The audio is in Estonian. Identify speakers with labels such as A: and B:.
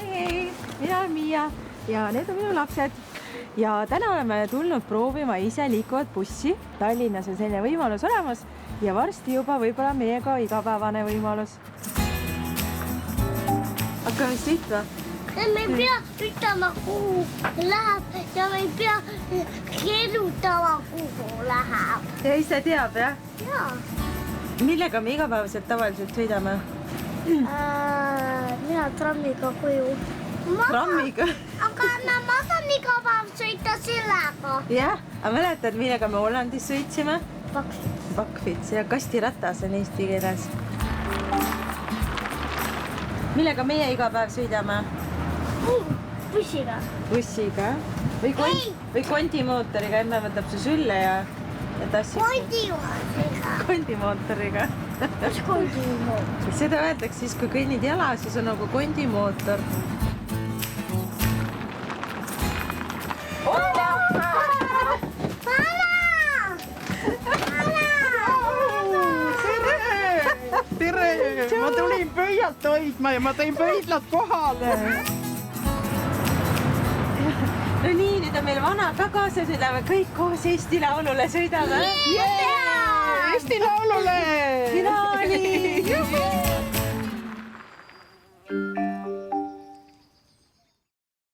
A: Hei, mina olen Miia ja need on minu lapsed. Ja täna oleme tulnud proovima ise liikuvat bussi. Tallinnas on selline võimalus olemas ja varsti juba võib-olla meiega igapäevane võimalus. Hakkame vist sõitma?
B: Me ei pea ütlema, kuhu läheb ja me ei pea kirjutama, kuhu läheb.
A: Ja ise teab, jah?
B: Jaa.
A: Millega me igapäevaselt tavaliselt sõidame?
B: Mina trammiga koju.
A: Trammiga?
B: Aga ma saan iga päev sõita sellega.
A: Jah, aga mäletad, millega me Hollandis sõitsime?
B: Bakfits.
A: Bakfits ja kastiratas on eesti keeles. Millega meie iga päev sõidame?
B: Bussiga.
A: Bussiga? Või kondimootoriga, emme võtab su sülle ja tassib.
B: Kondimootoriga.
A: Kondimootoriga.
B: Mis kondimootor?
A: Seda öeldakse siis, kui kõnnid jala, siis on nagu kondimootor.
C: Tere! Ma tulin pöialt hoidma ja ma tõin pöidlad kohale.
A: No nii, nüüd on meil vana ka kaasa, sõidame kõik koos Eesti Laulule sõidame.
C: Eesti Laulule!
A: Finaali!